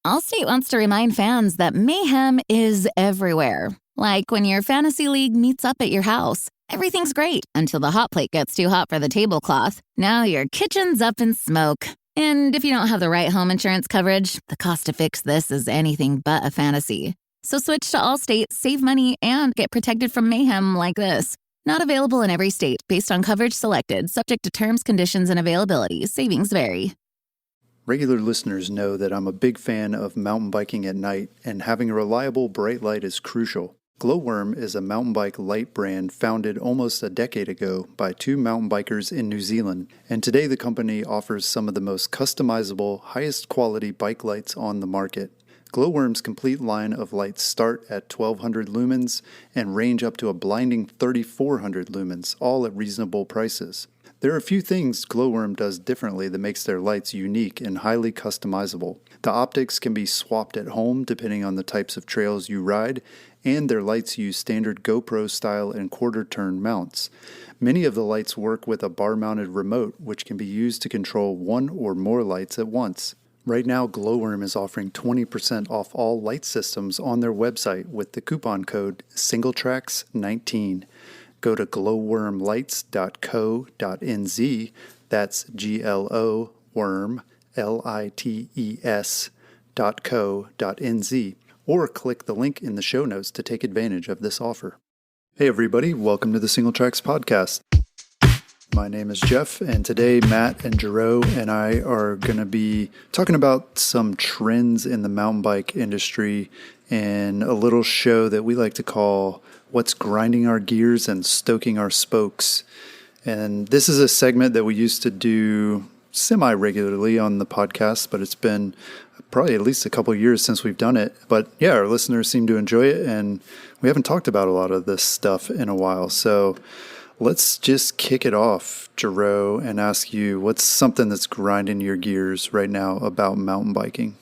Allstate wants to remind fans that mayhem is everywhere. Like when your fantasy league meets up at your house. Everything's great until the hot plate gets too hot for the tablecloth. Now your kitchen's up in smoke. And if you don't have the right home insurance coverage, the cost to fix this is anything but a fantasy. So switch to Allstate, save money, and get protected from mayhem like this. Not available in every state based on coverage selected, subject to terms, conditions, and availability. Savings vary. Regular listeners know that I'm a big fan of mountain biking at night, and having a reliable bright light is crucial. Glowworm is a mountain bike light brand founded almost a decade ago by two mountain bikers in New Zealand, and today the company offers some of the most customizable, highest quality bike lights on the market. Glowworm's complete line of lights start at 1200 lumens and range up to a blinding 3400 lumens, all at reasonable prices. There are a few things Glowworm does differently that makes their lights unique and highly customizable. The optics can be swapped at home depending on the types of trails you ride, and their lights use standard GoPro style and quarter-turn mounts. Many of the lights work with a bar-mounted remote, which can be used to control one or more lights at once. Right now, Glowworm is offering 20% off all light systems on their website with the coupon code SingleTracks19. Go to glowwormlights.co.nz, that's G-L-O worm, L-I-T-E-S.co.nz, or click the link in the show notes to take advantage of this offer. Hey everybody, welcome to the Single Tracks Podcast. My name is Jeff, and today Matt and Gerow and I are going to be talking about some trends in the mountain bike industry and a little show that we like to call What's Grinding Our Gears and Stoking Our Spokes. And this is a segment that we used to do semi-regularly on the podcast, but it's been probably at least a couple of years since we've done it. But yeah, our listeners seem to enjoy it, and we haven't talked about a lot of this stuff in a while. So let's just kick it off, Gerow, and ask you, what's something that's grinding your gears right now about mountain biking?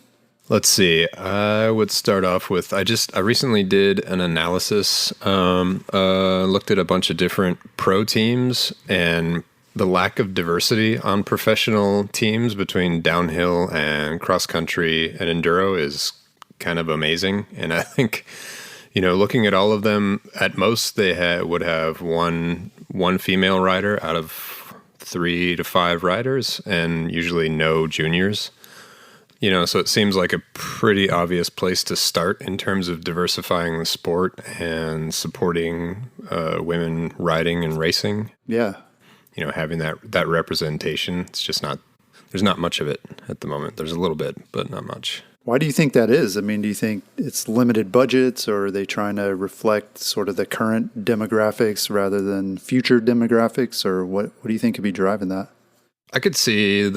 Let's see. I would start off with, I recently did an analysis, looked at a bunch of different pro teams, and the lack of diversity on professional teams between downhill and cross country and enduro is kind of amazing. And I think, looking at all of them, at most they would have one female rider out of 3 to 5 riders, and usually no juniors. So it seems like a pretty obvious place to start in terms of diversifying the sport and supporting women riding and racing. Yeah. Having that representation. It's just there's not much of it at the moment. There's a little bit, but not much. Why do you think that is? I mean, do you think it's limited budgets, or are they trying to reflect sort of the current demographics rather than future demographics, or what do you think could be driving that? I could see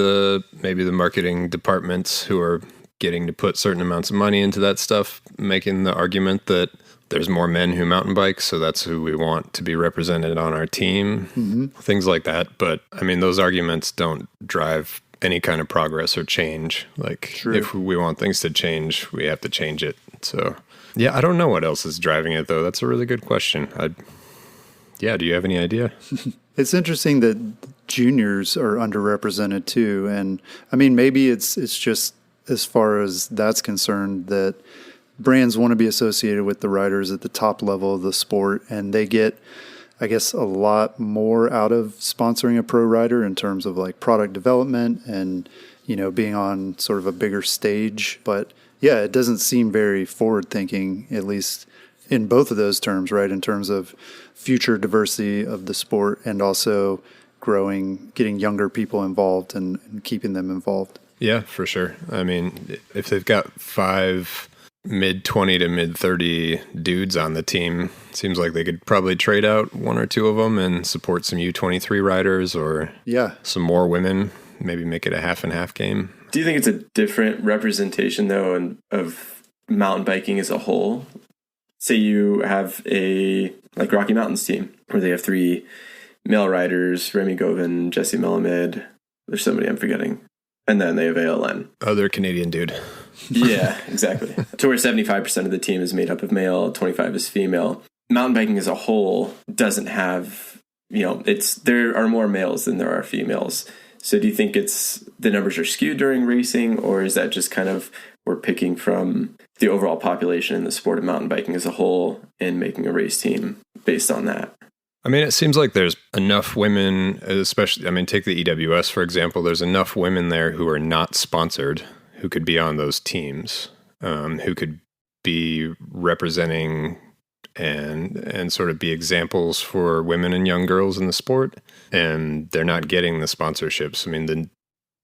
maybe the marketing departments who are getting to put certain amounts of money into that stuff, making the argument that there's more men who mountain bike, so that's who we want to be represented on our team, things like that. But I mean, those arguments don't drive any kind of progress or change. Like, True. If we want things to change, we have to change it. So yeah, I don't know what else is driving it though. That's a really good question. Do you have any idea? It's interesting that juniors are underrepresented too. And I mean, maybe it's just as far as that's concerned that brands want to be associated with the riders at the top level of the sport, and they get, I guess, a lot more out of sponsoring a pro rider in terms of like product development and, being on sort of a bigger stage. But yeah, it doesn't seem very forward thinking, at least in both of those terms, right? In terms of future diversity of the sport and also getting younger people involved and keeping them involved. Yeah, for sure. I mean, if they've got 5 mid-20 to mid-30 dudes on the team, seems like they could probably trade out 1 or 2 of them and support some U23 riders or some more women, maybe make it a half and half game. Do you think it's a different representation, though, of mountain biking as a whole? Say you have a Rocky Mountains team where they have 3 male riders, Remy Govin, Jesse Melamed, there's somebody I'm forgetting, and then they have ALN. Oh, they're a Canadian dude. Yeah, exactly. To where 75% of the team is made up of male, 25 is female. Mountain biking as a whole doesn't have, there are more males than there are females. So do you think it's the numbers are skewed during racing, or is that just kind of we're picking from the overall population in the sport of mountain biking as a whole and making a race team based on that? I mean, it seems like there's enough women, especially, I mean, take the EWS, for example. There's enough women there who are not sponsored, who could be on those teams, who could be representing and sort of be examples for women and young girls in the sport. And they're not getting the sponsorships. I mean,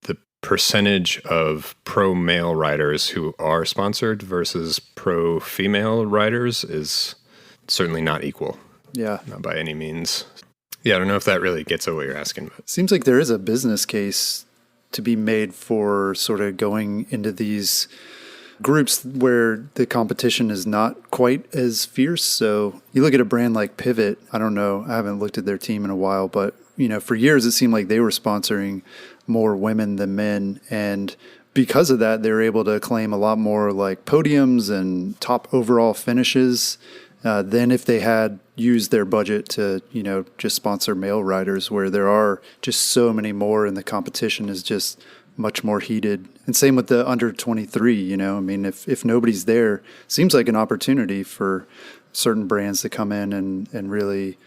the percentage of pro male riders who are sponsored versus pro female riders is certainly not equal. Yeah. Not by any means. Yeah, I don't know if that really gets at what you're asking. But. Seems like there is a business case to be made for sort of going into these groups where the competition is not quite as fierce. So you look at a brand like Pivot, I don't know, I haven't looked at their team in a while, but for years it seemed like they were sponsoring more women than men. And because of that, they were able to claim a lot more like podiums and top overall finishes than if they had used their budget to, just sponsor male riders, where there are just so many more and the competition is just much more heated. And same with the under 23, I mean, if nobody's there, seems like an opportunity for certain brands to come in and really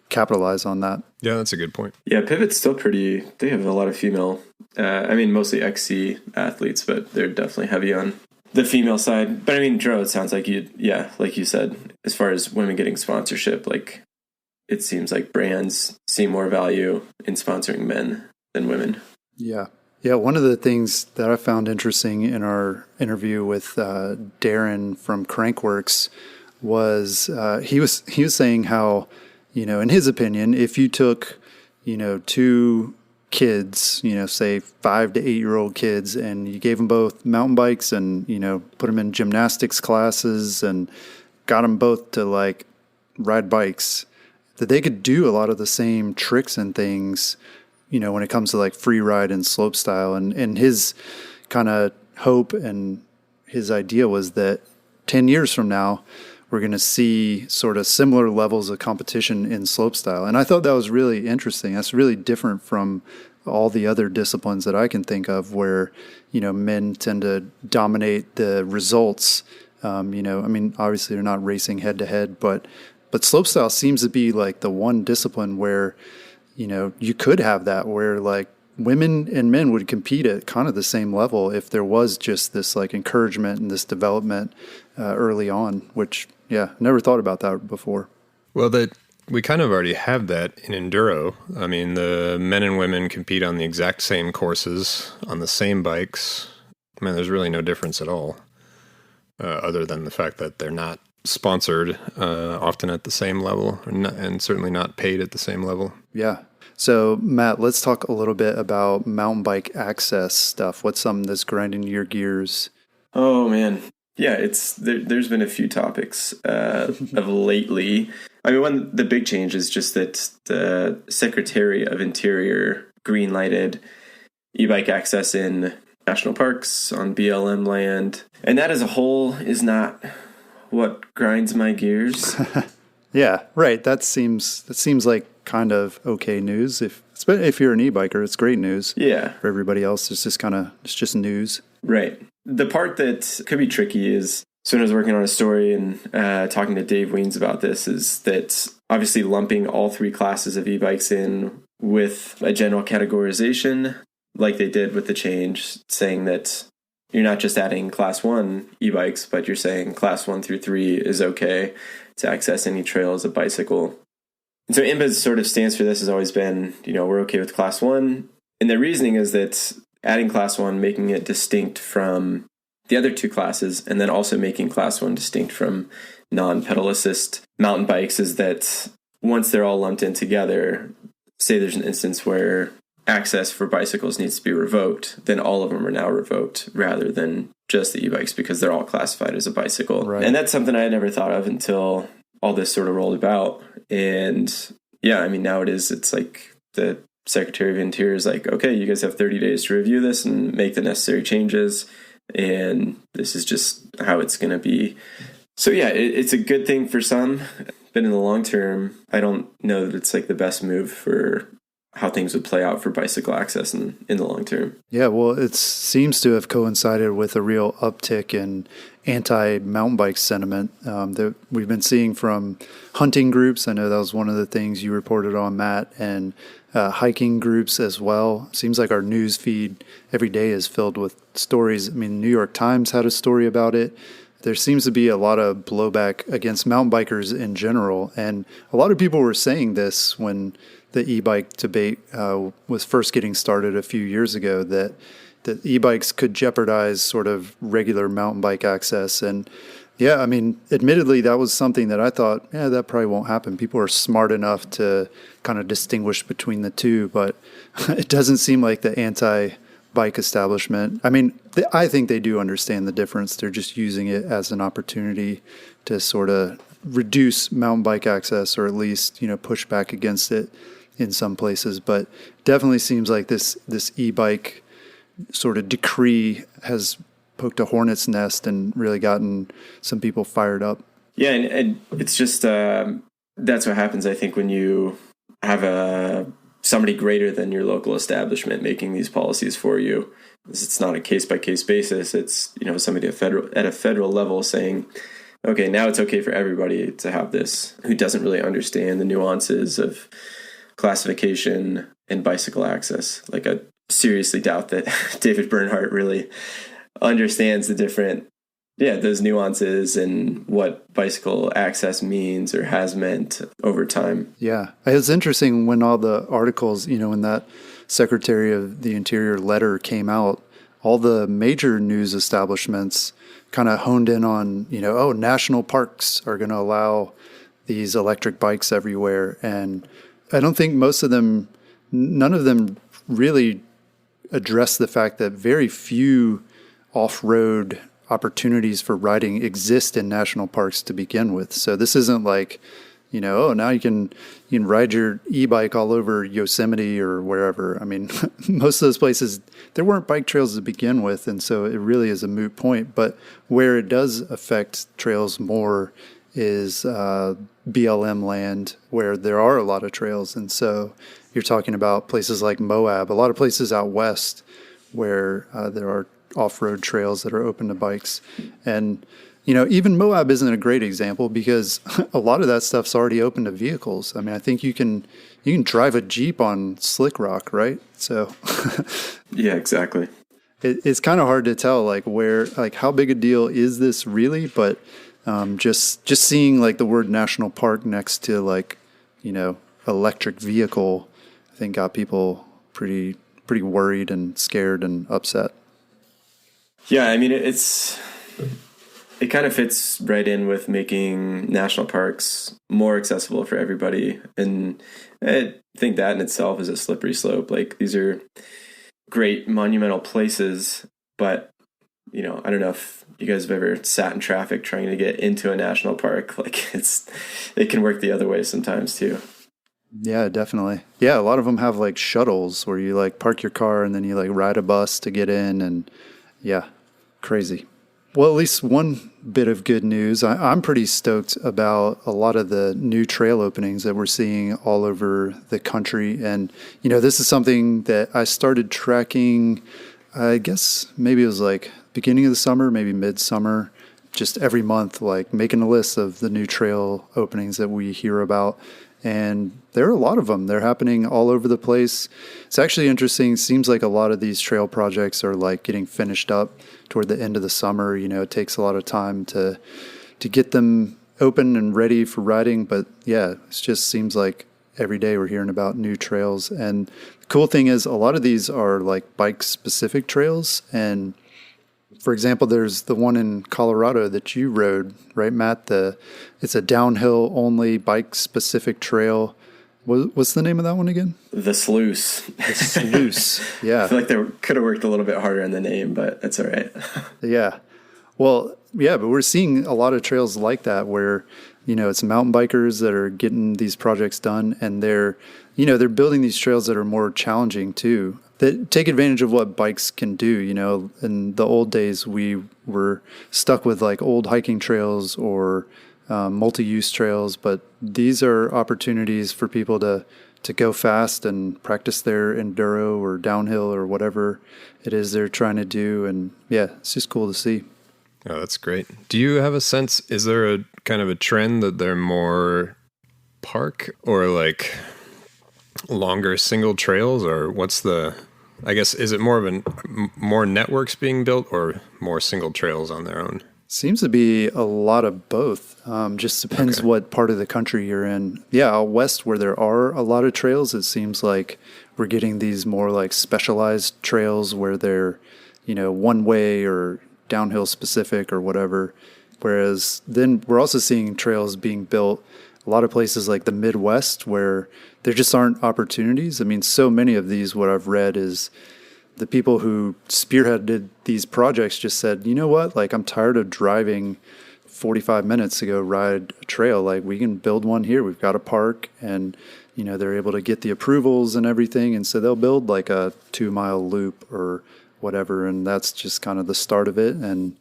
capitalize on that. Yeah, that's a good point. Yeah, Pivot's still they have a lot of female, mostly XC athletes, but they're definitely heavy on the female side. But I mean, Gerow, it sounds like like you said, as far as women getting sponsorship, like it seems like brands see more value in sponsoring men than women. Yeah. Yeah, one of the things that I found interesting in our interview with Darren from Crankworks was he was saying how, in his opinion, if you took, two kids, say 5 to 8 year old kids, and you gave them both mountain bikes and, put them in gymnastics classes and got them both to like ride bikes, that they could do a lot of the same tricks and things, when it comes to like free ride and slopestyle. And his kind of hope and his idea was that 10 years from now, we're going to see sort of similar levels of competition in slopestyle. And I thought that was really interesting. That's really different from all the other disciplines that I can think of where, men tend to dominate the results. Obviously they're not racing head to head, but slopestyle seems to be like the one discipline where, you could have that where like women and men would compete at kind of the same level if there was just this like encouragement and this development early on, which, never thought about that before. Well, we kind of already have that in enduro. I mean, the men and women compete on the exact same courses, on the same bikes. I mean, there's really no difference at all, other than the fact that they're not sponsored often at the same level, and certainly not paid at the same level. Yeah. So, Matt, let's talk a little bit about mountain bike access stuff. What's something that's grinding your gears? Oh, man. Yeah, there's been a few topics of lately. I mean, the big change is just that the Secretary of Interior green-lighted e-bike access in national parks on BLM land. And that as a whole is not what grinds my gears. Yeah, right. That seems like kind of okay news. If you're an e-biker, it's great news. Yeah. For everybody else, it's just news. Right. The part that could be tricky is, so when I was working on a story and talking to Dave Weens about this, is that obviously lumping all three classes of e-bikes in with a general categorization, like they did with the change, saying that you're not just adding class 1 e-bikes, but you're saying class 1 through 3 is okay to access any trail as a bicycle. And so IMBA's sort of stance for this has always been, we're okay with class 1. And the reasoning is that adding class 1, making it distinct from the other two classes, and then also making class 1 distinct from non-pedal assist mountain bikes, is that once they're all lumped in together, say there's an instance where access for bicycles needs to be revoked, then all of them are now revoked rather than just the e-bikes because they're all classified as a bicycle. Right. And that's something I had never thought of until all this sort of rolled about. And yeah, I mean, now it's like the Secretary of Interior is like, okay, you guys have 30 days to review this and make the necessary changes. And this is just how it's going to be. So yeah, it's a good thing for some, but in the long term, I don't know that it's like the best move for how things would play out for bicycle access in the long term. Yeah, well, it seems to have coincided with a real uptick in anti-mountain bike sentiment that we've been seeing from hunting groups. I know that was one of the things you reported on, Matt, and hiking groups as well. Seems like our news feed every day is filled with stories. I mean, New York Times had a story about it. There seems to be a lot of blowback against mountain bikers in general. And a lot of people were saying this when the e-bike debate was first getting started a few years ago, that e-bikes could jeopardize sort of regular mountain bike access. And yeah, I mean, admittedly, that was something that I thought, yeah, that probably won't happen. People are smart enough to kind of distinguish between the two, but it doesn't seem like the anti-bike establishment. I mean, I think they do understand the difference. They're just using it as an opportunity to sort of reduce mountain bike access, or at least, push back against it in some places. But definitely seems like this e-bike sort of decree has poked a hornet's nest and really gotten some people fired up. Yeah, and it's just that's what happens, I think, when you have somebody greater than your local establishment making these policies for you. It's not a case-by-case basis. It's somebody at a federal level saying, okay, now it's okay for everybody to have this, who doesn't really understand the nuances of classification and bicycle access. Like, I seriously doubt that David Bernhardt really understands the different, those nuances and what bicycle access means or has meant over time. Yeah. It's interesting when all the articles, when that Secretary of the Interior letter came out, all the major news establishments kind of honed in on, national parks are going to allow these electric bikes everywhere. And I don't think none of them really address the fact that very few off-road opportunities for riding exist in national parks to begin with. So this isn't like, now you can ride your e-bike all over Yosemite or wherever. I mean, most of those places, there weren't bike trails to begin with, and so it really is a moot point. But where it does affect trails more is BLM land, where there are a lot of trails. And so you're talking about places like Moab, a lot of places out west where there are off-road trails that are open to bikes. And, even Moab isn't a great example because a lot of that stuff's already open to vehicles. I mean, I think you can drive a Jeep on Slick Rock, right? So yeah, exactly. It's kind of hard to tell, how big a deal is this really? But just seeing the word national park next to electric vehicle, I think got people pretty worried and scared and upset. Yeah, I mean, it kind of fits right in with making national parks more accessible for everybody. And I think that in itself is a slippery slope. These are great monumental places, but, I don't know if you guys have ever sat in traffic trying to get into a national park. It can work the other way sometimes too. Yeah, definitely. Yeah, a lot of them have shuttles where you park your car and then you ride a bus to get in, and yeah, crazy. Well, at least one bit of good news. I'm pretty stoked about a lot of the new trail openings that we're seeing all over the country. And, this is something that I started tracking, I guess maybe it was beginning of the summer, maybe midsummer, just every month, making a list of the new trail openings that we hear about. And there are a lot of them. They're happening all over the place. It's actually interesting. Seems like a lot of these trail projects are getting finished up toward the end of the summer. It takes a lot of time to get them open and ready for riding. But yeah, it just seems like every day we're hearing about new trails. And the cool thing is a lot of these are bike specific trails. And for example, there's the one in Colorado that you rode, right, Matt? It's a downhill only bike specific trail. What's the name of that one again? The Sluice. The Sluice, yeah. I feel like they could have worked a little bit harder on the name, but that's all right. Yeah. Well, yeah, but we're seeing a lot of trails like that where, it's mountain bikers that are getting these projects done, and they're building these trails that are more challenging too, that take advantage of what bikes can do. In the old days, we were stuck with old hiking trails or multi-use trails, but these are opportunities for people to to go fast and practice their enduro or downhill or whatever it is they're trying to do. And yeah, it's just cool to see. Oh, that's great. Do you have a sense, is there a kind of a trend that they're more park or like longer single trails, or what's the, I guess, is it more of more networks being built or more single trails on their own? Seems to be a lot of both. Just depends what part of the country you're in. Yeah, out west where there are a lot of trails, it seems like we're getting these more like specialized trails where they're, one way or downhill specific or whatever. Whereas then we're also seeing trails being built a lot of places like the Midwest where there just aren't opportunities. I mean, so many of these, what I've read is the people who spearheaded these projects just said, you know what, like I'm tired of driving 45 minutes to go ride a trail. Like we can build one here. We've got a park and, they're able to get the approvals and everything. And so they'll build like a 2-mile loop or whatever. And that's just kind of the start of it. And,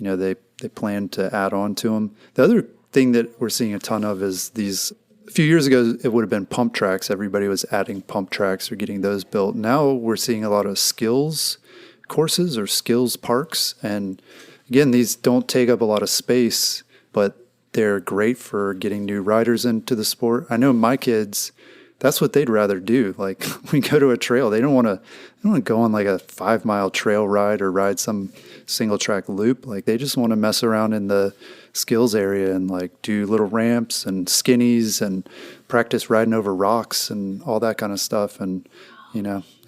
they plan to add on to them. The other thing that we're seeing a ton of is these. A few years ago, it would have been pump tracks. Everybody was adding pump tracks or getting those built. Now we're seeing a lot of skills courses or skills parks. And again, these don't take up a lot of space, but they're great for getting new riders into the sport. I know my kids, that's what they'd rather do. Like we go to a trail, they don't want to go on like a 5-mile trail ride or ride some single track loop. Like they just want to mess around in the skills area and like do little ramps and skinnies and practice riding over rocks and all that kind of stuff. And,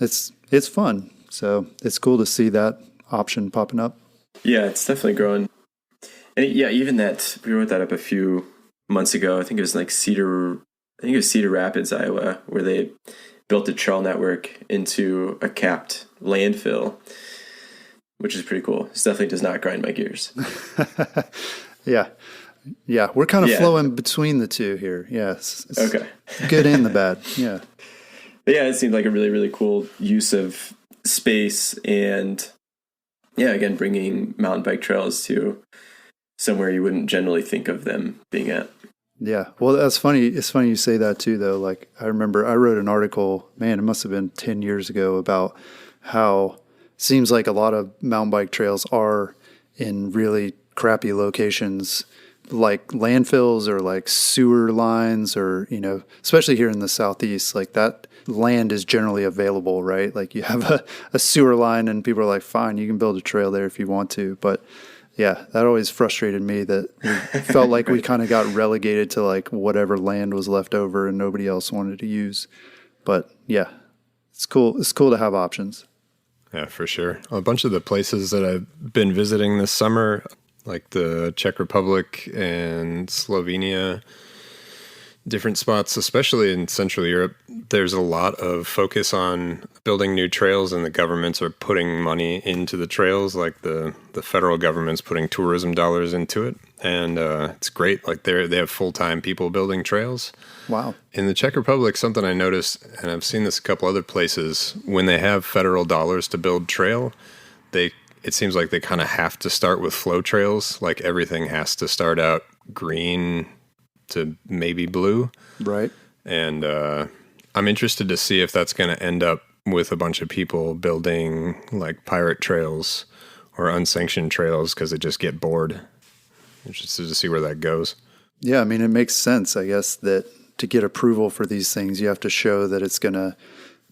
it's fun. So it's cool to see that option popping up. Yeah, it's definitely growing. And even that, we wrote that up a few months ago. I think it was like Cedar Rapids, Iowa, where they built a trail network into a capped landfill, which is pretty cool. It definitely does not grind my gears. Yeah. We're kind of flowing between the two here. Yeah. It's okay. Good and the bad. Yeah. But yeah, it seemed like a really, really cool use of space and again, bringing mountain bike trails to somewhere you wouldn't generally think of them being at. Yeah. Well, that's funny. It's funny you say that too, though. Like I remember I wrote an article, it must have been 10 years ago, about how it seems like a lot of mountain bike trails are in really crappy locations, like landfills or like sewer lines or, especially here in the Southeast, like that land is generally available, right? Like you have a sewer line and people are like, fine, you can build a trail there if you want to. But yeah, that always frustrated me that we felt like we kind of got relegated to like whatever land was left over and nobody else wanted to use. But yeah, it's cool. It's cool to have options. Yeah, for sure. A bunch of the places that I've been visiting this summer, like the Czech Republic and Slovenia, different spots, especially in Central Europe, there's a lot of focus on building new trails, and the governments are putting money into the trails. Like the federal government's putting tourism dollars into it, and it's great. Like they have full-time people building trails. Wow. In the Czech Republic, something I noticed, and I've seen this a couple other places, when they have federal dollars to build trail, it seems like they kind of have to start with flow trails. Like everything has to start out green to maybe blue. Right. And I'm interested to see if that's going to end up with a bunch of people building like pirate trails or unsanctioned trails because they just get bored. Interested to see where that goes. Yeah, it makes sense, I guess, that to get approval for these things, you have to show that it's going to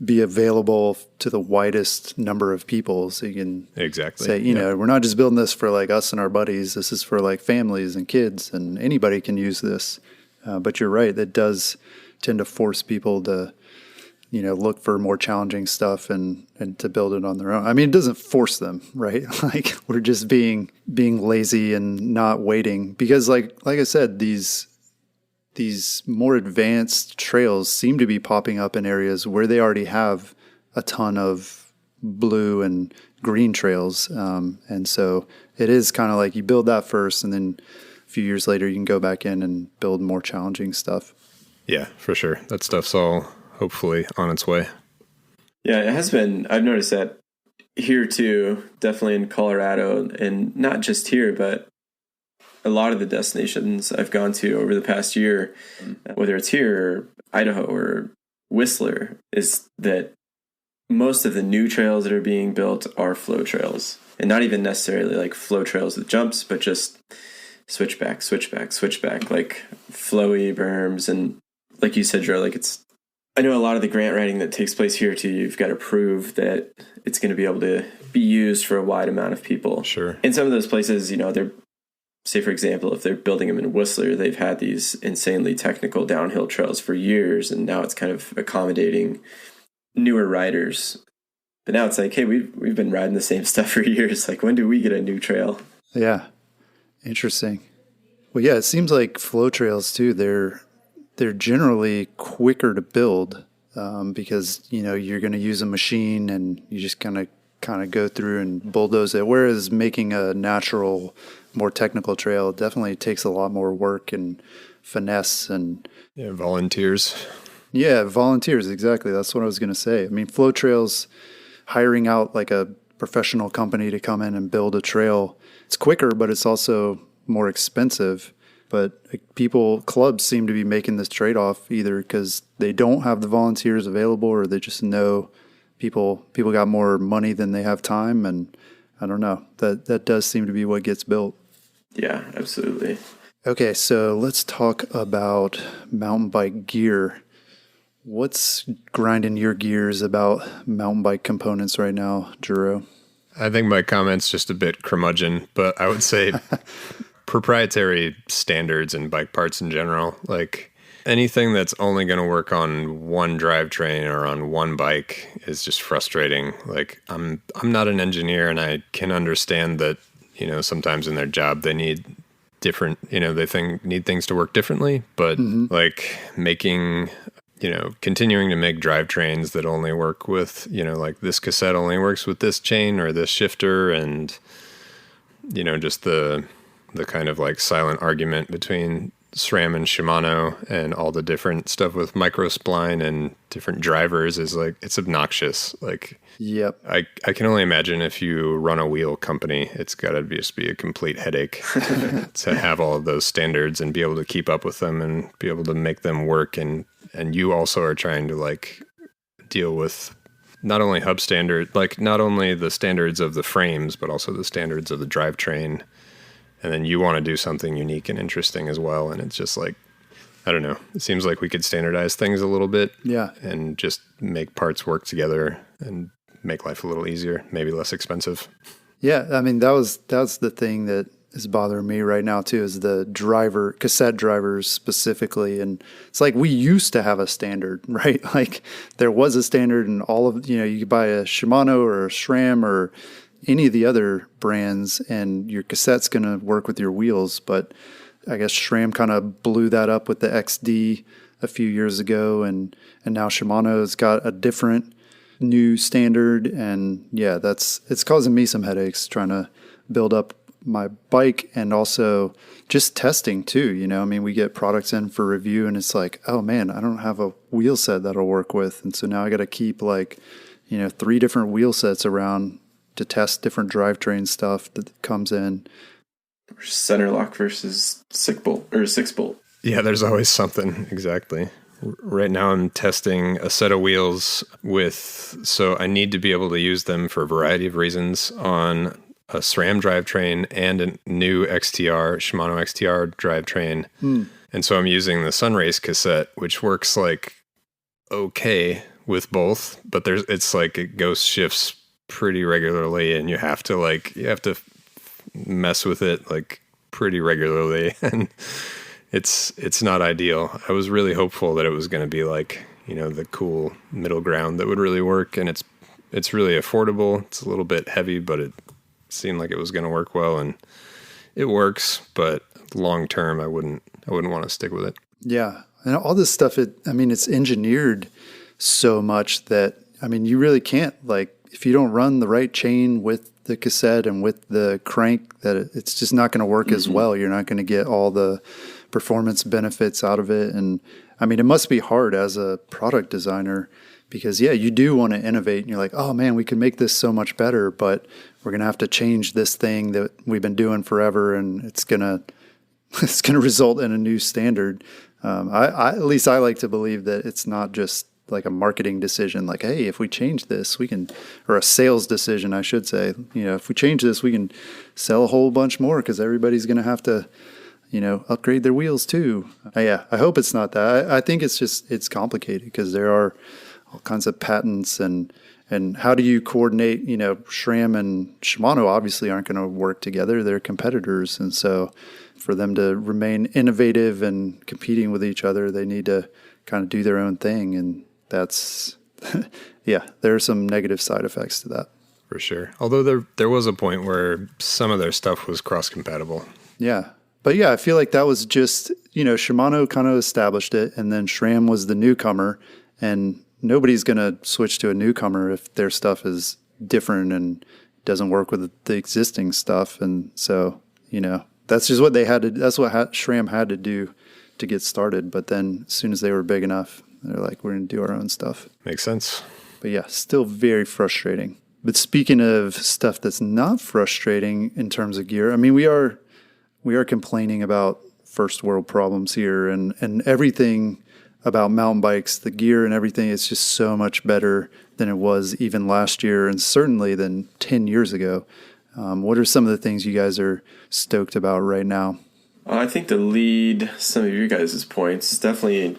be available to the widest number of people. So you can say, we're not just building this for like us and our buddies. This is for like families and kids, and anybody can use this. But you're right. It does tend to force people to, look for more challenging stuff and to build it on their own. It doesn't force them, right? Like we're just being lazy and not waiting because like I said, these more advanced trails seem to be popping up in areas where they already have a ton of blue and green trails. And so it is kind of like you build that first, and then a few years later you can go back in and build more challenging stuff. Yeah, for sure. That stuff's all hopefully on its way. Yeah, it has been. I've noticed that here too, definitely in Colorado, and not just here, but a lot of the destinations I've gone to over the past year, whether it's here or Idaho or Whistler is that most of the new trails that are being built are flow trails, and not even necessarily like flow trails with jumps, but just switchback, switchback, switchback, like flowy berms. And like you said, Joe, like I know a lot of the grant writing that takes place here too, you've got to prove that it's going to be able to be used for a wide amount of people. Sure. In some of those places, they're, say for example, if they're building them in Whistler, they've had these insanely technical downhill trails for years, and now it's kind of accommodating newer riders. But now it's like, hey, we've been riding the same stuff for years. Like, when do we get a new trail? Yeah. Interesting. Well, yeah, it seems like flow trails too, they're generally quicker to build because, you're going to use a machine and you just kind of go through and bulldoze it. Whereas making a natural, more technical trail definitely takes a lot more work and finesse and volunteers. Yeah, volunteers, exactly. That's what I was going to say. I mean, flow trails, hiring out like a professional company to come in and build a trail, it's quicker, but it's also more expensive. But clubs seem to be making this trade-off either because they don't have the volunteers available or they just know people got more money than they have time. And I don't know, that does seem to be what gets built. Yeah, absolutely. Okay, so let's talk about mountain bike gear. What's grinding your gears about mountain bike components right now, Gerow? I think my comment's just a bit curmudgeon, but I would say proprietary standards and bike parts in general. Like anything that's only going to work on one drivetrain or on one bike is just frustrating. Like I'm not an engineer, and I can understand that, sometimes in their job they need different, need things to work differently, but like making, continuing to make drivetrains that only work with, like this cassette only works with this chain or this shifter, and, just the kind of like silent argument between SRAM and Shimano and all the different stuff with microspline and different drivers is like, it's obnoxious. Like, yep. I can only imagine if you run a wheel company, it's got to just be a complete headache to have all of those standards and be able to keep up with them and be able to make them work. And you also are trying to like deal with not only hub standard, like not only the standards of the frames, but also the standards of the drivetrain. And then you want to do something unique and interesting as well. And it's just like, I don't know. It seems like we could standardize things a little bit. Yeah. And just make parts work together and make life a little easier, maybe less expensive. Yeah. I mean, that's the thing that is bothering me right now too, is the cassette drivers specifically. And it's like, we used to have a standard, right? Like there was a standard, and all of, you could buy a Shimano or a SRAM or any of the other brands, and your cassette's going to work with your wheels. But I guess SRAM kind of blew that up with the XD a few years ago, and now Shimano's got a different new standard. And yeah, it's causing me some headaches trying to build up my bike, and also just testing too. I mean, we get products in for review and it's like, oh man, I don't have a wheel set that'll work with. And so now I got to keep 3 different wheel sets around to test different drivetrain stuff that comes in. Center lock versus 6-bolt. Yeah, there's always something. Exactly. Right now I'm testing a set of wheels so I need to be able to use them for a variety of reasons on a SRAM drivetrain and a new Shimano XTR drivetrain. And so I'm using the Sunrace cassette, which works like okay with both, but it's like it ghost shifts pretty regularly, and you have to mess with it like pretty regularly, and it's not ideal. I was really hopeful that it was going to be like, the cool middle ground that would really work, and it's really affordable. It's a little bit heavy, but it seemed like it was going to work well, and it works, but long term I wouldn't want to stick with it. Yeah. And all this stuff, it's engineered so much that, you really can't, like, if you don't run the right chain with the cassette and with the crank, that it's just not going to work as well. You're not going to get all the performance benefits out of it. And it must be hard as a product designer because, yeah, you do want to innovate and you're like, oh man, we can make this so much better, but we're going to have to change this thing that we've been doing forever, and it's going to result in a new standard. At least I like to believe that it's not just like a marketing decision, like, hey, if we change this, we can, or a sales decision, I should say, if we change this, we can sell a whole bunch more because everybody's going to have to, upgrade their wheels too. Yeah, I hope it's not that. I think it's complicated because there are all kinds of patents and how do you coordinate, SRAM and Shimano obviously aren't going to work together. They're competitors. And so for them to remain innovative and competing with each other, they need to kind of do their own thing. And that's, yeah, there are some negative side effects to that. For sure. Although there was a point where some of their stuff was cross-compatible. Yeah. But yeah, I feel like that was just, Shimano kind of established it, and then SRAM was the newcomer, and nobody's going to switch to a newcomer if their stuff is different and doesn't work with the existing stuff. And so, that's just what they had to, that's what SRAM had to do to get started. But then as soon as they were big enough, they're like, we're going to do our own stuff. Makes sense. But yeah, still very frustrating. But speaking of stuff that's not frustrating in terms of gear, I mean, we are complaining about first world problems here, and everything about mountain bikes, the gear and everything is just so much better than it was even last year, and certainly than 10 years ago. What are some of the things you guys are stoked about right now? I think to lead some of your guys' points, definitely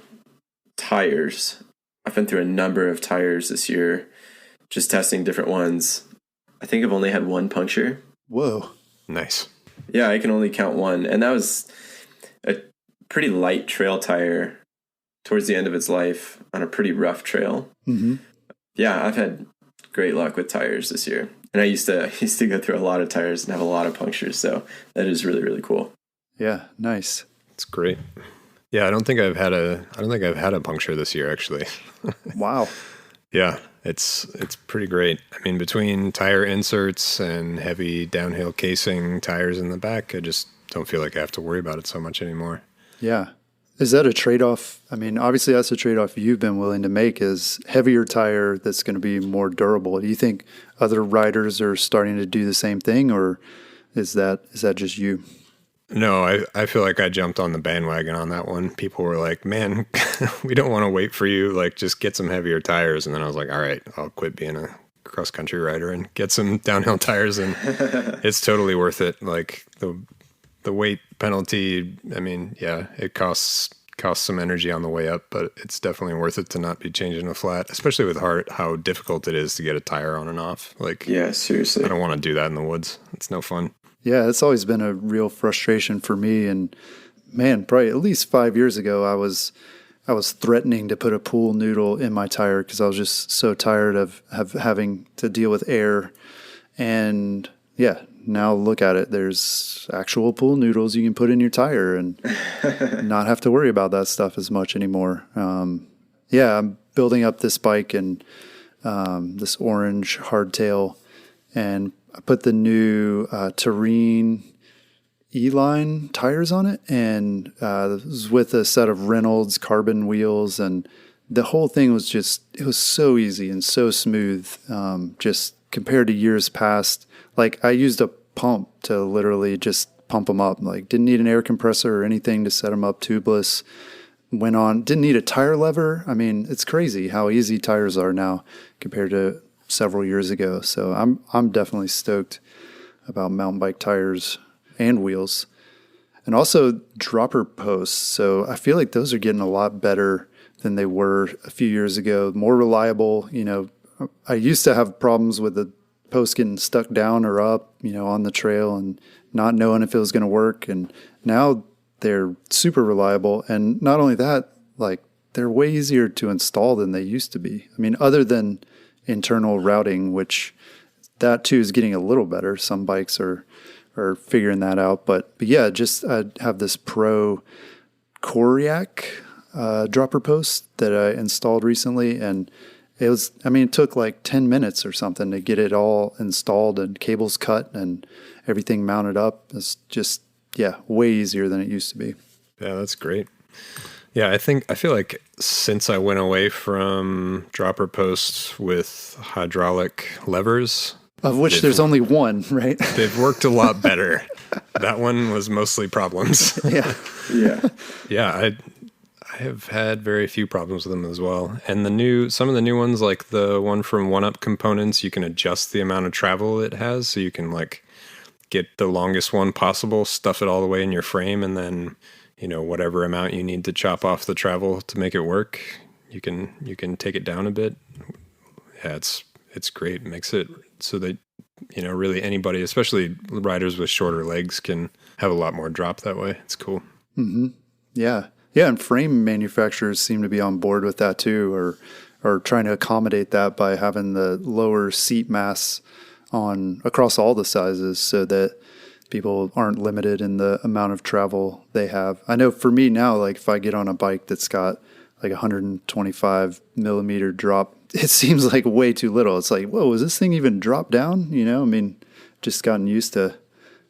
tires. I've been through a number of tires this year, just testing different ones. I think I've only had one puncture. Whoa. Nice. Yeah, I can only count one. And that was a pretty light trail tire towards the end of its life on a pretty rough trail. Mm-hmm. Yeah, I've had great luck with tires this year. And I used to go through a lot of tires and have a lot of punctures. So that is really, really cool. Yeah, nice. It's great. Yeah, I don't think I've had a puncture this year, actually. Wow. Yeah, it's pretty great. I mean, between tire inserts and heavy downhill casing tires in the back, I just don't feel like I have to worry about it so much anymore. Yeah. Is that a trade-off? I mean, obviously that's a trade-off you've been willing to make, is heavier tire that's going to be more durable. Do you think other riders are starting to do the same thing, or is that just you? No, I feel like I jumped on the bandwagon on that one. People were like, man, we don't want to wait for you. Like, just get some heavier tires. And then I was like, all right, I'll quit being a cross-country rider and get some downhill tires. And it's totally worth it. Like, the weight penalty, I mean, yeah, it costs some energy on the way up, but it's definitely worth it to not be changing a flat, especially with how difficult it is to get a tire on and off. Like, yeah, seriously. I don't want to do that in the woods. It's no fun. Yeah, it's always been a real frustration for me. And man, probably at least 5 years ago, I was threatening to put a pool noodle in my tire because I was just so tired of having to deal with air. And yeah, now look at it. There's actual pool noodles you can put in your tire and not have to worry about that stuff as much anymore. Yeah, I'm building up this bike and this orange hardtail, and I put the new Terrain E-Line tires on it, and it was with a set of Reynolds carbon wheels, and the whole thing was it was so easy and so smooth, just compared to years past. Like, I used a pump to literally just pump them up, like didn't need an air compressor or anything to set them up tubeless. Didn't need a tire lever. I mean, it's crazy how easy tires are now compared to several years ago. So I'm definitely stoked about mountain bike tires and wheels, and also dropper posts. So I feel like those are getting a lot better than they were a few years ago, more reliable. I used to have problems with the post getting stuck down or up, on the trail and not knowing if it was going to work. And now they're super reliable. And not only that, like, they're way easier to install than they used to be. I mean, other than internal routing, which that too is getting a little better. Some bikes are figuring that out. But yeah, I have this Pro Coriac dropper post that I installed recently, and it took like 10 minutes or something to get it all installed and cables cut and everything mounted up. It's just, yeah, way easier than it used to be. Yeah, that's great. Yeah, I feel like since I went away from dropper posts with hydraulic levers, of which there's only one, right? They've worked a lot better. That one was mostly problems. Yeah. Yeah. Yeah, I I have had very few problems with them as well. And some of the new ones, like the one from One Up Components, you can adjust the amount of travel it has, so you can like get the longest one possible, stuff it all the way in your frame, and then, whatever amount you need to chop off the travel to make it work, you can take it down a bit. Yeah, it's great. It makes it so that, really anybody, especially riders with shorter legs, can have a lot more drop that way. It's cool. Mm-hmm. Yeah. Yeah, and frame manufacturers seem to be on board with that too, or trying to accommodate that by having the lower seat mass on across all the sizes so that people aren't limited in the amount of travel they have. I know for me now, like if I get on a bike that's got like 125 millimeter drop, it seems like way too little. It's like, whoa, is this thing even drop down? I mean, just gotten used to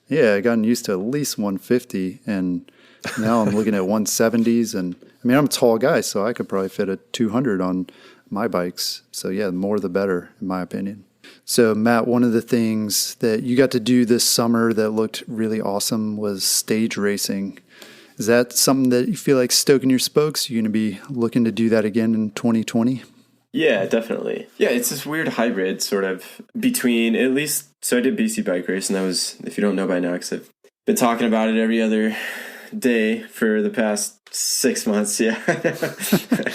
at least 150, and now I'm looking at 170s, and I mean, I'm a tall guy, so I could probably fit a 200 on my bikes. So yeah, the more the better, in my opinion. So Matt, one of the things that you got to do this summer that looked really awesome was stage racing. Is that something that you feel like stoking your spokes? You're going to be looking to do that again in 2020? Yeah, definitely. Yeah, it's this weird hybrid sort of between, at least, so I did BC Bike Race, and that was, if you don't know by now, because I've been talking about it every other day for the past 6 months. Yeah. But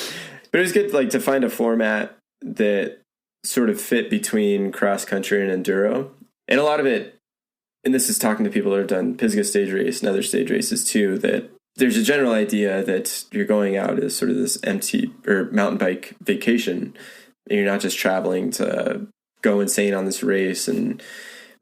it was good to find a format that sort of fit between cross country and enduro. And a lot of it, and this is talking to people that have done Pisgah stage race and other stage races too, that there's a general idea that you're going out as sort of this empty or mountain bike vacation, and you're not just traveling to go insane on this race and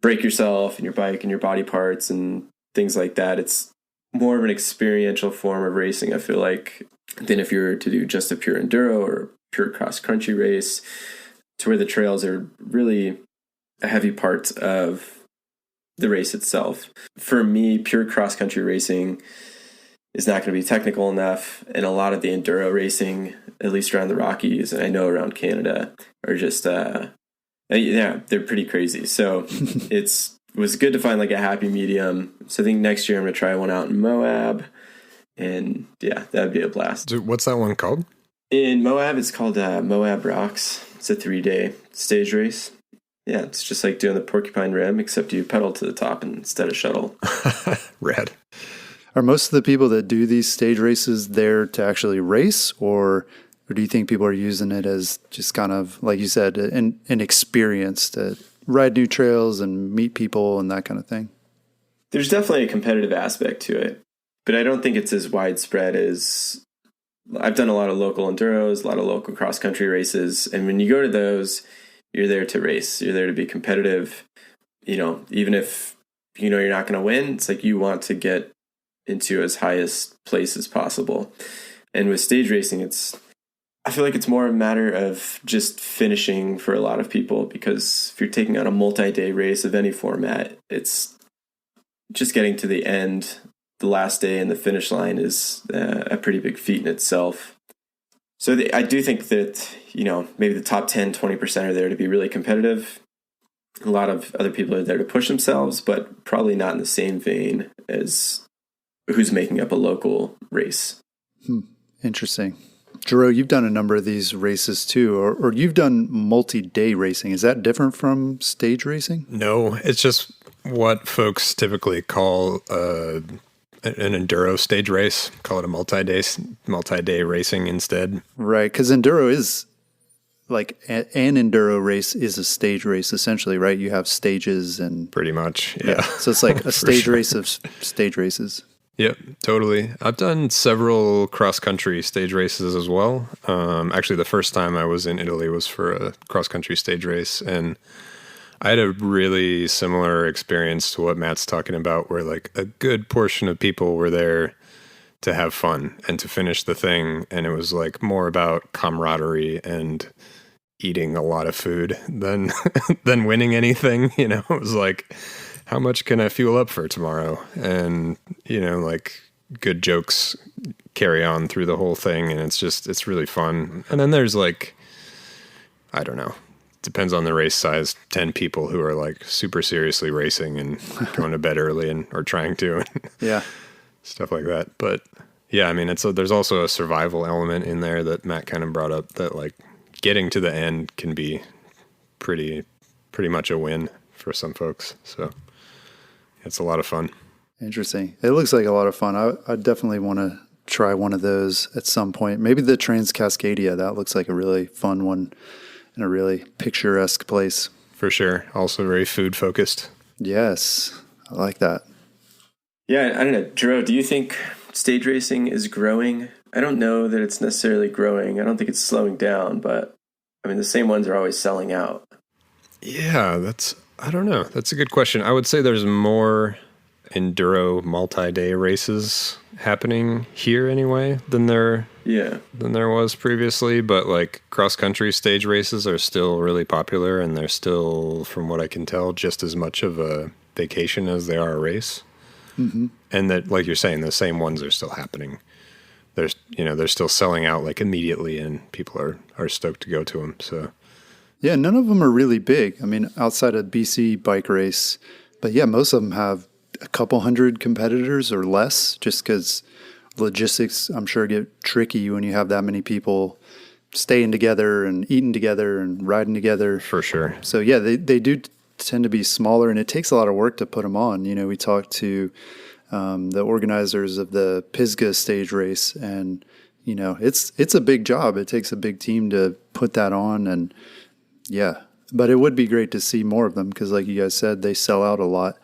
break yourself and your bike and your body parts and things like that. It's more of an experiential form of racing, I feel like, than if you were to do just a pure enduro or pure cross-country race, to where the trails are really a heavy part of the race itself. For me, pure cross-country racing is not going to be technical enough, and a lot of the enduro racing, at least around the Rockies, and I know around Canada, are just, they're pretty crazy. So it was good to find like a happy medium. So I think next year I'm going to try one out in Moab, and yeah, that'd be a blast. So what's that one called? In Moab, it's called Moab Rocks. It's a 3-day stage race. Yeah, it's just like doing the Porcupine Rim, except you pedal to the top instead of shuttle. Rad. Are most of the people that do these stage races there to actually race, or do you think people are using it as just kind of, like you said, an experience to ride new trails and meet people and that kind of thing? There's definitely a competitive aspect to it, but I don't think it's as widespread as... I've done a lot of local enduros, a lot of local cross-country races, and when you go to those, you're there to race. You're there to be competitive. Even if you're not going to win, it's like you want to get into as highest place as possible. And with stage racing, I feel like it's more a matter of just finishing for a lot of people, because if you're taking on a multi-day race of any format, it's just getting to the end. The last day and the finish line is a pretty big feat in itself. So I do think that, maybe the top 10, 20% are there to be really competitive. A lot of other people are there to push themselves, but probably not in the same vein as who's making up a local race. Interesting. Gerow, you've done a number of these races too, or you've done multi-day racing. Is that different from stage racing? No, it's just what folks typically call an enduro stage race. Call it a multi-day racing instead. Right, because enduro is like an enduro race is a stage race essentially, right? You have stages and pretty much, yeah. So it's like a stage race of stage races. Yep, totally. I've done several cross-country stage races as well. Actually, the first time I was in Italy was for a cross-country stage race, and I had a really similar experience to what Matt's talking about, where like a good portion of people were there to have fun and to finish the thing, and it was like more about camaraderie and eating a lot of food than than winning anything. It was like, how much can I fuel up for tomorrow? And, like good jokes carry on through the whole thing. And it's really fun. And then there's like, I don't know, depends on the race size, 10 people who are like super seriously racing and going to bed early or trying to, yeah, stuff like that. But Yeah, I mean, there's also a survival element in there that Matt kind of brought up, that like getting to the end can be pretty much a win for some folks. So it's a lot of fun. Interesting. It looks like a lot of fun. I definitely want to try one of those at some point. Maybe the Trans-Cascadia. That looks like a really fun one and a really picturesque place. For sure. Also very food focused. Yes, I like that. Yeah, I don't know. Gerow, do you think stage racing is growing? I don't know that it's necessarily growing. I don't think it's slowing down, but I mean, the same ones are always selling out. Yeah, I don't know. That's a good question. I would say there's more enduro multi-day races happening here anyway than there was previously, but like cross-country stage races are still really popular, and they're still, from what I can tell, just as much of a vacation as they are a race. Mm-hmm. And that, like you're saying, the same ones are still happening. They're still selling out like immediately, and people are stoked to go to them. So yeah, none of them are really big. I mean, outside of BC bike race, but yeah, most of them have a couple hundred competitors or less, just because logistics, I'm sure, get tricky when you have that many people staying together and eating together and riding together. For sure. So yeah, they do tend to be smaller, and it takes a lot of work to put them on. You know, we talked to the organizers of the Pisgah stage race, and you know, it's a big job. It takes a big team to put that on, and yeah, but it would be great to see more of them because, like you guys said, they sell out a lot.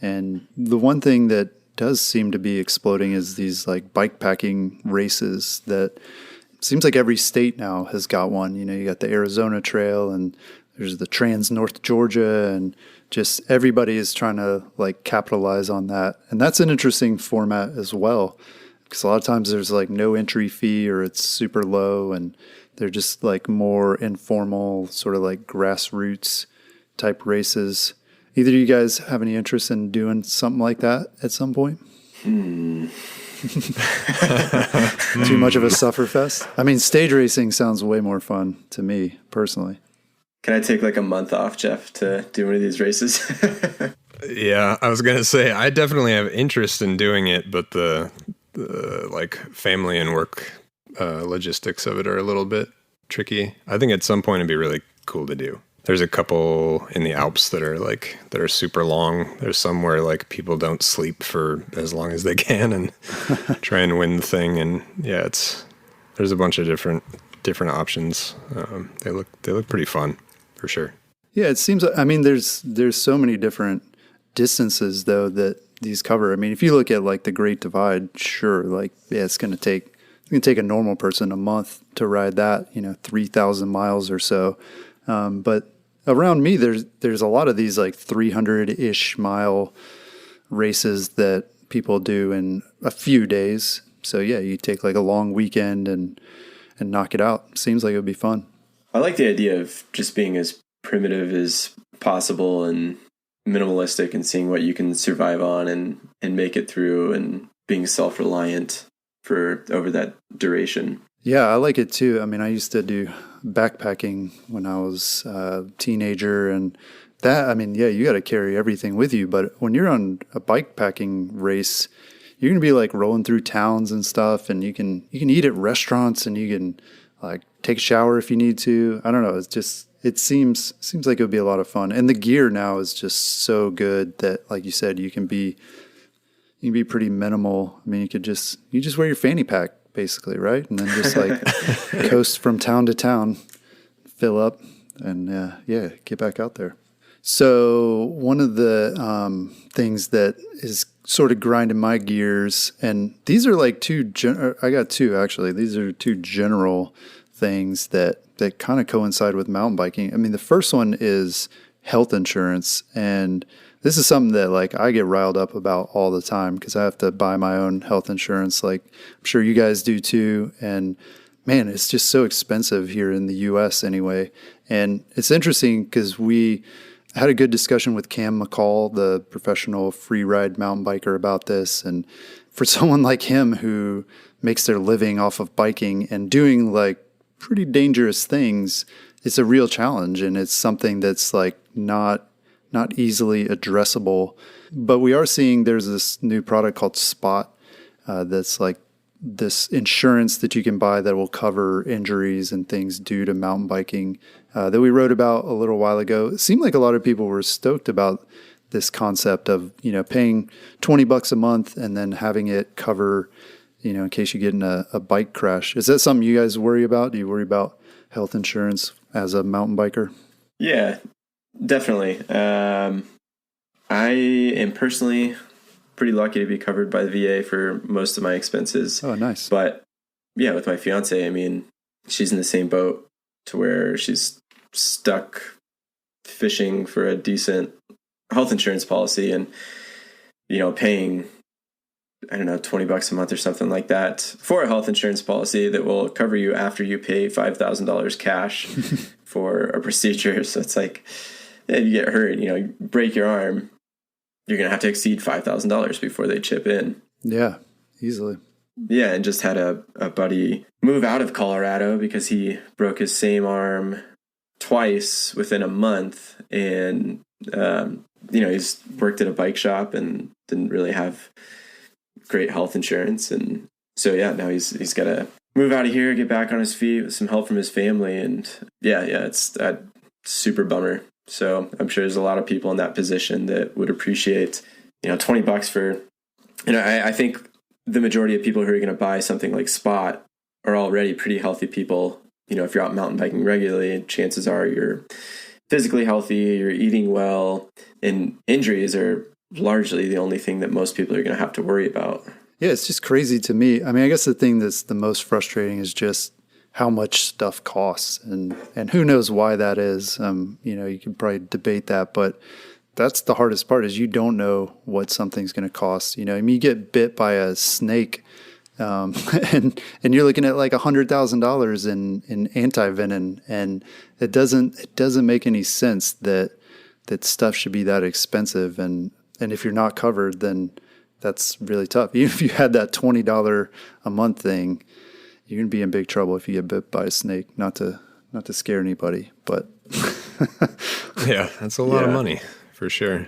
And the one thing that does seem to be exploding is these like bike packing races that seems like every state now has got one. You know, you got the Arizona Trail, and there's the Trans North Georgia, and just everybody is trying to like capitalize on that. And that's an interesting format as well, because a lot of times there's like no entry fee or it's super low, and they're just like more informal, sort of like grassroots type races. Either of you guys have any interest in doing something like that at some point? Too much of a sufferfest? I mean, stage racing sounds way more fun to me personally. Can I take like a month off, Jeff, to do one of these races? Yeah, I was going to say, I definitely have interest in doing it, but the like family and work logistics of it are a little bit tricky. I think at some point it'd be really cool to do. There's a couple in the Alps that are super long. There's some where like people don't sleep for as long as they can and try and win the thing. And yeah, there's a bunch of different options. They look pretty fun for sure. Yeah, it seems. I mean, there's so many different distances though that these cover. I mean, if you look at like the Great Divide, sure, like yeah, it's going to take a normal person a month to ride that. 3,000 miles or so. But around me, there's a lot of these like 300-ish mile races that people do in a few days. So yeah, you take like a long weekend and knock it out. Seems like it would be fun. I like the idea of just being as primitive as possible and minimalistic, and seeing what you can survive on and make it through, and being self-reliant for over that duration. Yeah, I like it too. I mean, I used to do backpacking when I was a teenager, and that, I mean, yeah, you got to carry everything with you. But when you're on a bike packing race, you're going to be like rolling through towns and stuff, and you can eat at restaurants, and you can like take a shower if you need to. I don't know. It seems like it would be a lot of fun. And the gear now is just so good that, like you said, you can be pretty minimal. I mean, you just wear your fanny pack basically, right? And then just like coast from town to town, fill up, and get back out there. So one of the things that is sort of grinding my gears, and these are like I got two actually. These are two general things that kind of coincide with mountain biking. I mean, the first one is health insurance, and this is something that like I get riled up about all the time because I have to buy my own health insurance. Like I'm sure you guys do too. And man, it's just so expensive here in the US anyway. And it's interesting because we had a good discussion with Cam McCall, the professional free ride mountain biker, about this. And for someone like him who makes their living off of biking and doing like pretty dangerous things, it's a real challenge. And it's something that's like not easily addressable. But we are seeing there's this new product called Spot that's like this insurance that you can buy that will cover injuries and things due to mountain biking that we wrote about a little while ago. It seemed like a lot of people were stoked about this concept of, paying $20 a month and then having it cover, in case you get in a bike crash. Is that something you guys worry about? Do you worry about health insurance as a mountain biker? Yeah, definitely. I am personally pretty lucky to be covered by the VA for most of my expenses. Oh, nice. But yeah, with my fiance, I mean, she's in the same boat to where she's stuck fishing for a decent health insurance policy and, paying, I don't know, $20 a month or something like that for a health insurance policy that will cover you after you pay $5,000 cash for a procedure. So it's like, if you get hurt, break your arm, you're going to have to exceed $5,000 before they chip in. Yeah, easily. Yeah, and just had a buddy move out of Colorado because he broke his same arm twice within a month. And, he's worked at a bike shop and didn't really have great health insurance. And so, yeah, now he's got to move out of here, get back on his feet with some help from his family. And yeah, it's a super bummer. So I'm sure there's a lot of people in that position that would appreciate, $20 for, I think the majority of people who are going to buy something like Spot are already pretty healthy people. If you're out mountain biking regularly, chances are you're physically healthy, you're eating well, and injuries are largely the only thing that most people are going to have to worry about. Yeah, it's just crazy to me. I mean, I guess the thing that's the most frustrating is just how much stuff costs, and who knows why that is. You can probably debate that, but that's the hardest part is you don't know what something's going to cost. You get bit by a snake, and you're looking at like $100,000 in anti-venom, and it doesn't make any sense that stuff should be that expensive. And if you're not covered, then that's really tough. Even if you had that $20 a month thing, you're going to be in big trouble if you get bit by a snake. Not to scare anybody, but yeah, that's a lot of money for sure.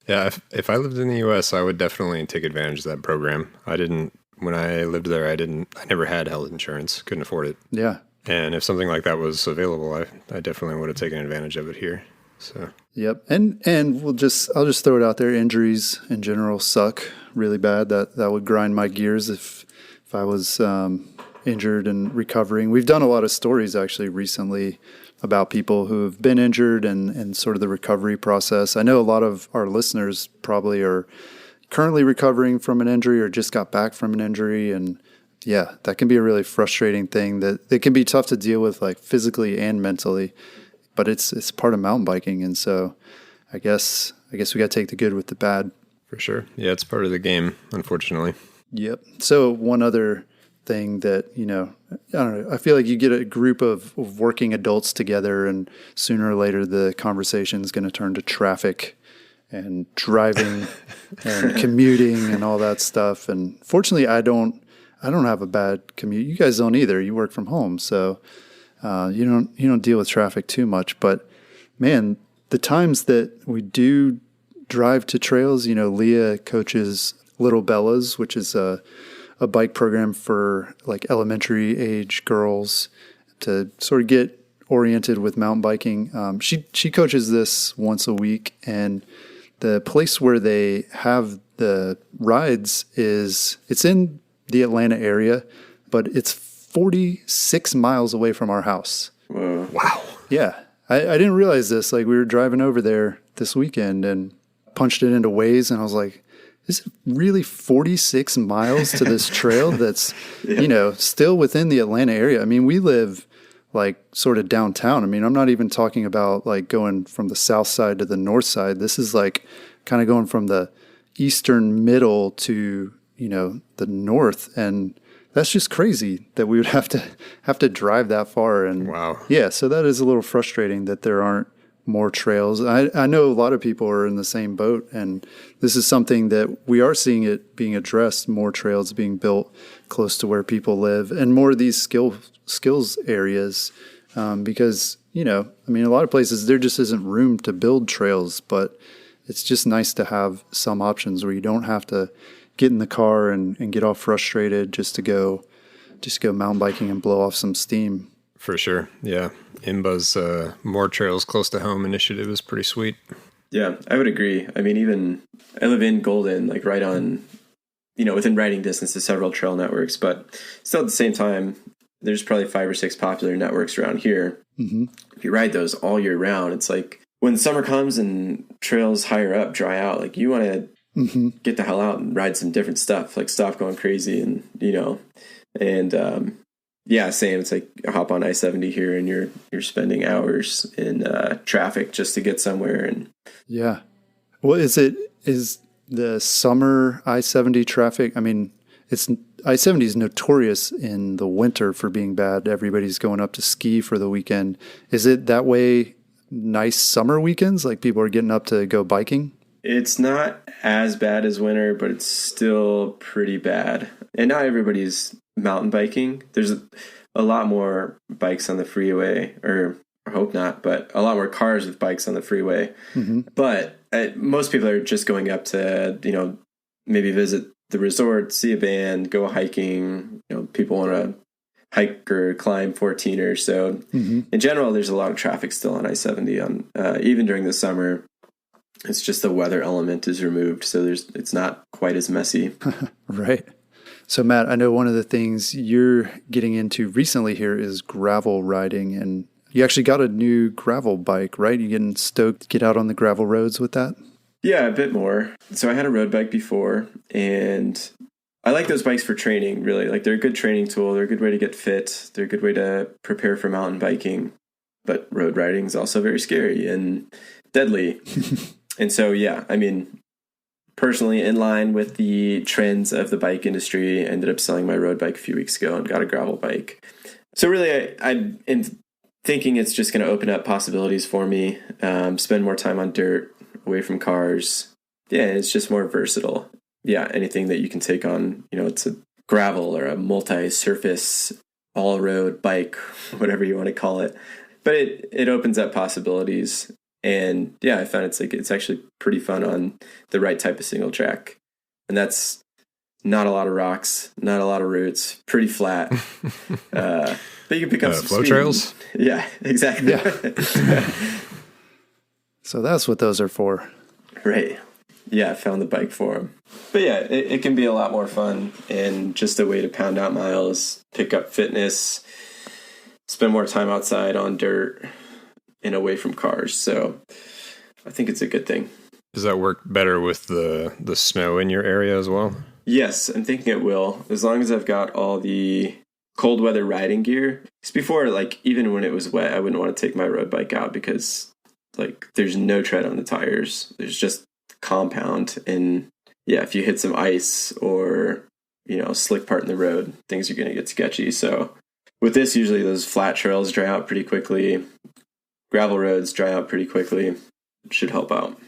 Yeah, if I lived in the U.S., I would definitely take advantage of that program. When I lived there, I never had health insurance, couldn't afford it. Yeah. And if something like that was available, I definitely would have taken advantage of it here. So. Yep. And I'll just throw it out there. Injuries in general suck really bad. That would grind my gears if I was injured and recovering. We've done a lot of stories actually recently about people who have been injured and sort of the recovery process. I know a lot of our listeners probably are currently recovering from an injury or just got back from an injury. And yeah, that can be a really frustrating thing that it can be tough to deal with, like physically and mentally, but it's part of mountain biking. And so I guess we got to take the good with the bad. For sure. Yeah, it's part of the game, unfortunately. Yep. So one other thing that, I don't know, I feel like you get a group of working adults together and sooner or later the conversation is going to turn to traffic and driving and commuting and all that stuff. And fortunately, I don't have a bad commute. You guys don't either. You work from home, so you don't deal with traffic too much. But man, the times that we do drive to trails, Leah coaches Little Bellas, which is a bike program for like elementary age girls to sort of get oriented with mountain biking. She coaches this once a week, and the place where they have the rides it's in the Atlanta area, but it's 46 miles away from our house. Wow. Yeah. I didn't realize this. Like, we were driving over there this weekend and punched it into Waze, and I was like, is it really 46 miles to this trail that's, still within the Atlanta area? I mean, we live like sort of downtown. I mean, I'm not even talking about like going from the south side to the north side. This is like kind of going from the eastern middle to, the north. And that's just crazy that we would have to drive that far. And wow. Yeah, so that is a little frustrating that there aren't more trails. I know a lot of people are in the same boat, and this is something that we are seeing it being addressed, more trails being built close to where people live and more of these skills areas, because, a lot of places there just isn't room to build trails, but it's just nice to have some options where you don't have to get in the car and get all frustrated just to go mountain biking and blow off some steam. For sure. Yeah. IMBA's More Trails Close to Home initiative is pretty sweet. Yeah, I would agree. I mean, even I live in Golden, like right on, within riding distance to several trail networks, but still at the same time, there's probably 5 or 6 popular networks around here. Mm-hmm. If you ride those all year round, it's like when summer comes and trails higher up dry out, like you want to get the hell out and ride some different stuff, like stop going crazy and, yeah, same. It's like hop on I-70 here and you're spending hours in traffic just to get somewhere. And yeah. Well, is the summer I-70 traffic? I mean, I-70 is notorious in the winter for being bad. Everybody's going up to ski for the weekend. Is it that way nice summer weekends? Like people are getting up to go biking? It's not as bad as winter, but it's still pretty bad. And not everybody's mountain biking. There's a lot more bikes on the freeway, or I hope not, but a lot more cars with bikes on the freeway. Mm-hmm. But most people are just going up to, maybe visit the resort, see a band, go hiking. People want to hike or climb 14ers. So in general, there's a lot of traffic still on I-70 even during the summer. It's just the weather element is removed, so it's not quite as messy. Right. So Matt, I know one of the things you're getting into recently here is gravel riding, and you actually got a new gravel bike, right? You getting stoked to get out on the gravel roads with that? Yeah, a bit more. So I had a road bike before, and I like those bikes for training, really. Like they're a good training tool. They're a good way to get fit. They're a good way to prepare for mountain biking. But road riding is also very scary and deadly. And so, yeah, I mean, personally, in line with the trends of the bike industry, I ended up selling my road bike a few weeks ago and got a gravel bike. So really, I'm thinking it's just going to open up possibilities for me, spend more time on dirt, away from cars. Yeah, it's just more versatile. Yeah, anything that you can take on, it's a gravel or a multi-surface all-road bike, whatever you want to call it. But it opens up possibilities. And yeah, I found it's actually pretty fun on the right type of single track. And that's not a lot of rocks, not a lot of roots, pretty flat. But you can pick up some flow speed. Trails. Yeah, exactly. Yeah. So that's what those are for. Right. Yeah, I found the bike for them. But yeah, it can be a lot more fun and just a way to pound out miles, pick up fitness, spend more time outside on dirt and away from cars. So I think it's a good thing. Does that work better with the snow in your area as well? Yes, I'm thinking it will, as long as I've got all the cold weather riding gear. Because before, like, even when it was wet, I wouldn't want to take my road bike out because, like, there's no tread on the tires. There's just compound. And yeah, if you hit some ice or, slick part in the road, things are going to get sketchy. So with this, usually those flat trails dry out pretty quickly. Gravel roads dry out pretty quickly. It should help out.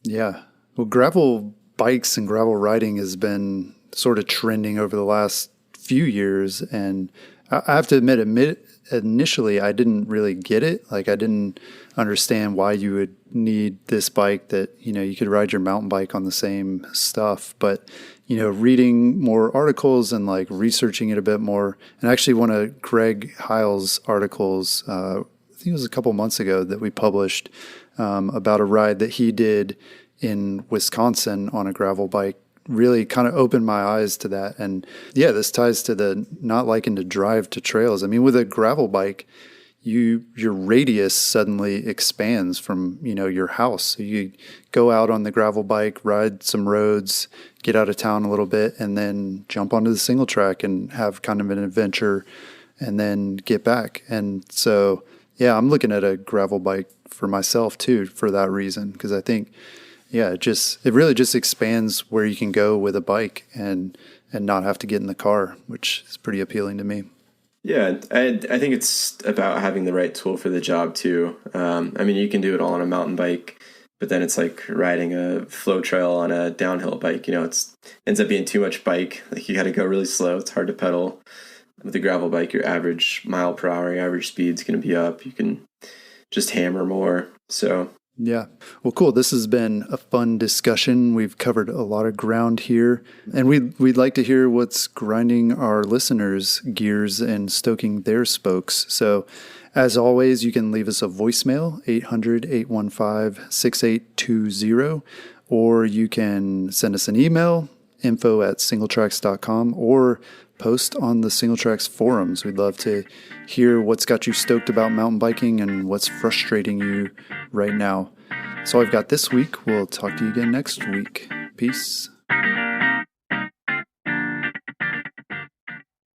Yeah. Well, gravel bikes and gravel riding has been sort of trending over the last few years. And I have to admit, initially, I didn't really get it. Like, I didn't understand why you would need this bike that, you could ride your mountain bike on the same stuff. But, reading more articles and like researching it a bit more, and actually one of Greg Heil's articles, I think it was a couple months ago that we published about a ride that he did in Wisconsin on a gravel bike, really kind of opened my eyes to that. And yeah, this ties to the not liking to drive to trails. I mean, with a gravel bike, your radius suddenly expands from, your house. So you go out on the gravel bike, ride some roads, get out of town a little bit, and then jump onto the single track and have kind of an adventure and then get back. And so, yeah, I'm looking at a gravel bike for myself too, for that reason. Because I think, yeah, it really just expands where you can go with a bike and not have to get in the car, which is pretty appealing to me. Yeah, I think it's about having the right tool for the job too. I mean, you can do it all on a mountain bike, but then it's like riding a flow trail on a downhill bike. It ends up being too much bike. Like you got to go really slow. It's hard to pedal. With a gravel bike, your average mile per hour, your average speed is going to be up. You can just hammer more. So Yeah. Well, cool. This has been a fun discussion. We've covered a lot of ground here, and we'd like to hear what's grinding our listeners' gears and stoking their spokes. So, as always, you can leave us a voicemail, 800-815-6820, or you can send us an email, info@singletracks.com, or post on the Singletracks forums. We'd love to hear what's got you stoked about mountain biking and what's frustrating you right now. That's all I've got this week. We'll talk to you again next week. Peace.